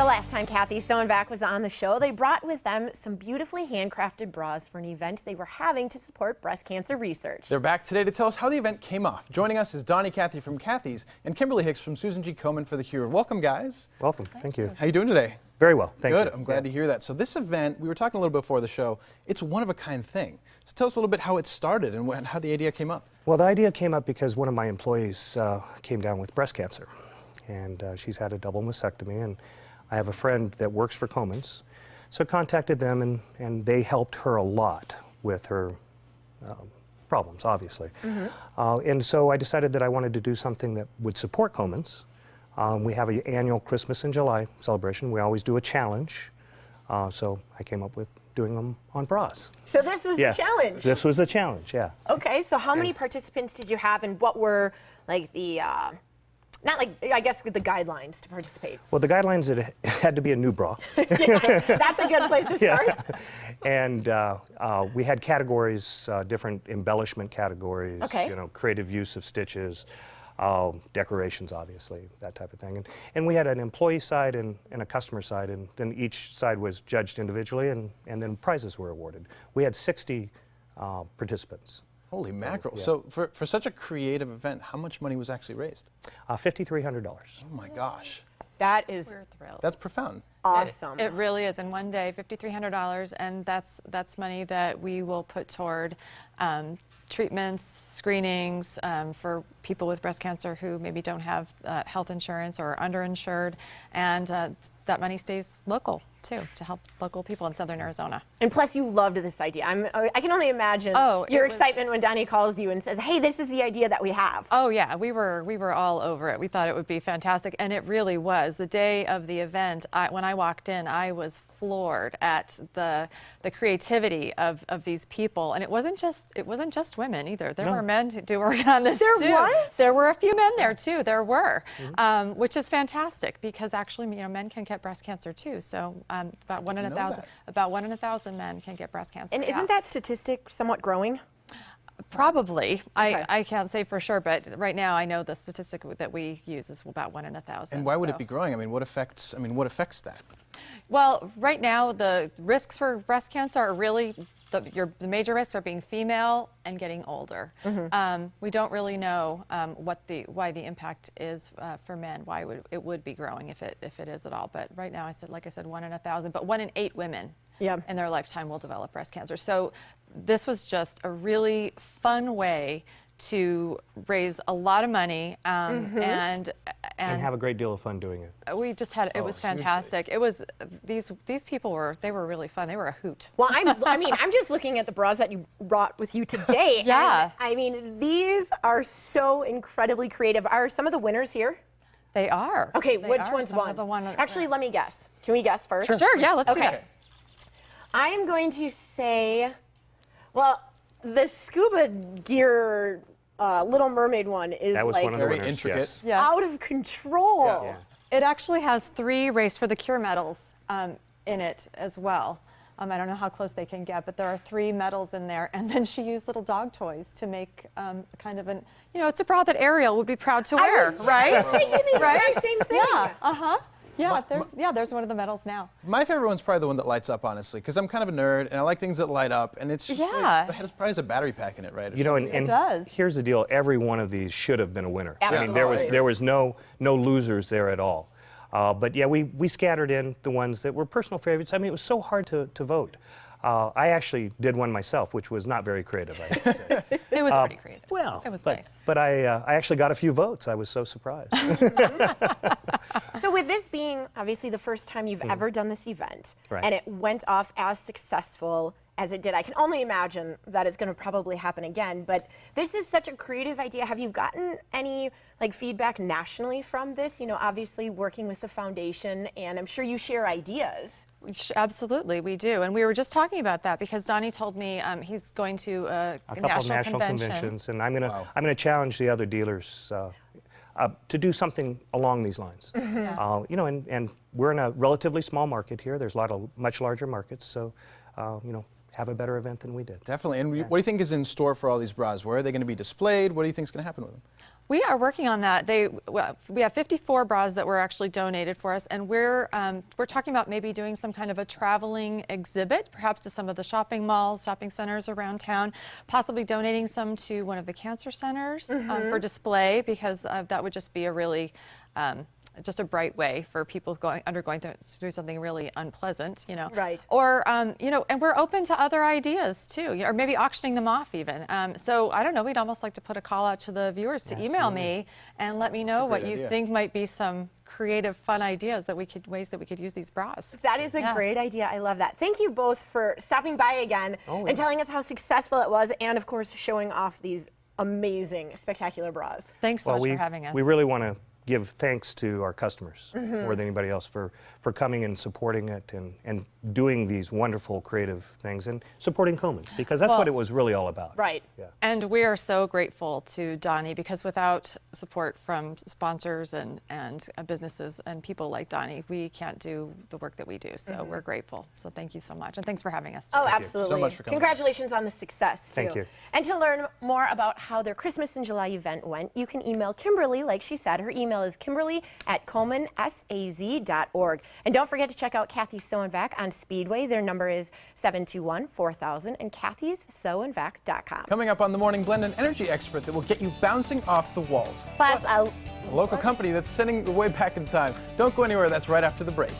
The last time Cathey Stoneback was on the show, they brought with them some beautifully handcrafted bras for an event they were having to support breast cancer research. They're back today to tell us how the event came off. Joining us is Donnie Cathey from Cathey's and Kimberly Hicks from Susan G. Komen for the Cure. Welcome, guys. Welcome. Thank you. How you doing today? Very well. Thank you. Good. I'm glad to hear that. So this event, we were talking a little bit before the show, it's one of a kind thing. So tell us a little bit how it started and how the idea came up. Well, the idea came up because one of my employees came down with breast cancer, and she's had a double mastectomy, and I have a friend that works for Komen's, so I contacted them, and they helped her a lot with her problems, obviously. And so I decided that I wanted to do something that would support Komen's. We have an annual Christmas in July celebration. We always do a challenge, so I came up with doing them on bras. So this was the challenge? This was the challenge, yeah. Okay, so how many participants did you have, and what were like the not like, I guess, the guidelines to participate? Well, the guidelines, it had to be a new bra. Yeah, that's a good place to start. Yeah. And we had categories, different embellishment categories, you know, creative use of stitches, decorations, obviously, that type of thing. And we had an employee side and a customer side, and then each side was judged individually, and then prizes were awarded. We had 60 participants. Holy mackerel. Yeah. So for such a creative event, how much money was actually raised? $5,300. Oh my gosh. That is We're thrilled. That's profound. awesome. It really is. In one day, $5,300, and that's money that we will put toward treatments, screenings for people with breast cancer who maybe don't have health insurance or are underinsured, and that money stays local too, to help local people in Southern Arizona. And plus, you loved this idea. I can only imagine your excitement when Donnie calls you and says, "Hey, this is the idea that we have." Oh yeah, we were all over it. We thought it would be fantastic, and it really was. The day of the event, when I walked in, I was floored at the creativity of these people, and it wasn't just women either. There were men who do work on this too. There was? There were a few men there too. There were, which is fantastic because actually, you know, men can get breast cancer too. So about one in 1,000 men can get breast cancer. And isn't that statistic somewhat growing? Probably. Okay. I can't say for sure, but right now I know the statistic that we use is about 1 in 1,000. And why would it be growing? I mean, what affects that? Well, right now the risks for breast cancer are really the major risks are being female and getting older. We don't really know why the impact is for men, why it would be growing if it is at all. But right now, like I said, 1 in 1,000, but 1 in 8 women in their lifetime will develop breast cancer. So this was just a really fun way to raise a lot of money and have a great deal of fun doing it. We just had it was fantastic. It was these people were really fun. They were a hoot. Well, I'm just looking at the bras that you brought with you today. Yeah. And, I mean, these are so incredibly creative. Are some of the winners here? They are. Okay, They which are one's some won? of the one Actually, let me guess. Can we guess first? Sure, yeah, let's do Okay. that. I am going to say, well, the scuba gear Little Mermaid one is That was like one of the Very winners, intricate. yes. Yes. out of control. Yeah. It actually has 3 Race for the Cure medals in it as well. I don't know how close they can get, but there are 3 medals in there. And then she used little dog toys to make kind of an, you know, it's a bra that Ariel would be proud to wear, right? I was thinking the exact same thing. Yeah, Yeah, there's one of the medals now. My favorite one's probably the one that lights up, honestly, because I'm kind of a nerd and I like things that light up, and it's just like, it probably has a battery pack in it, right? You know, and It does. here's the deal: every one of these should have been a winner. Absolutely. I mean, there was no losers there at all. But yeah, we scattered in the ones that were personal favorites. I mean, it was so hard to vote. I actually did one myself, which was not very creative, I should say. It was pretty creative. Well, it was but, nice. But I actually got a few votes. I was so surprised. So with this being obviously the first time you've ever done this event, and it went off as successful as it did, I can only imagine that it's going to probably happen again. But this is such a creative idea. Have you gotten any feedback nationally from this? You know, obviously working with the foundation, and I'm sure you share ideas. Absolutely, we do. And we were just talking about that because Donnie told me he's going to a couple national conventions, and I'm gonna challenge the other dealers to do something along these lines. You know, and we're in a relatively small market here. There's a lot of much larger markets, so you know, have a better event than we did. Definitely. And what do you think is in store for all these bras? Where are they going to be displayed? What do you think is going to happen with them? We are working on that. We have 54 bras that were actually donated for us, and we're talking about maybe doing some kind of a traveling exhibit, perhaps to some of the shopping malls, shopping centers around town, possibly donating some to one of the cancer centers for display, because that would just be a really just a bright way for people undergoing through something really unpleasant, you know. Right. Or, you know, and we're open to other ideas too, or maybe auctioning them off even. So I don't know, we'd almost like to put a call out to the viewers to email me and let me know what you think might be some creative, fun ideas ways that we could use these bras. That is a great idea. I love that. Thank you both for stopping by again and telling us how successful it was, and of course showing off these amazing, spectacular bras. Thanks so much for having us. We really want to give thanks to our customers more than anybody else for coming and supporting it and doing these wonderful creative things and supporting Comans, because that's what it was really all about. Right. Yeah. And we are so grateful to Donnie, because without support from sponsors and businesses and people like Donnie, we can't do the work that we do. So we're grateful. So thank you so much. And thanks for having us today. Oh, absolutely. So much for coming. Congratulations on the success, too. Thank you. And to learn more about how their Christmas in July event went, you can email Kimberly, like she said. Her email is kimberly@comansaz.org. And don't forget to check out Cathey's Sew and Vac on Speedway. Their number is 721-4000 and cathey'sSewandVac.com. Coming up on The Morning Blend, an energy expert that will get you bouncing off the walls. Plus, a local company that's sending the way back in time. Don't go anywhere. That's right after the break.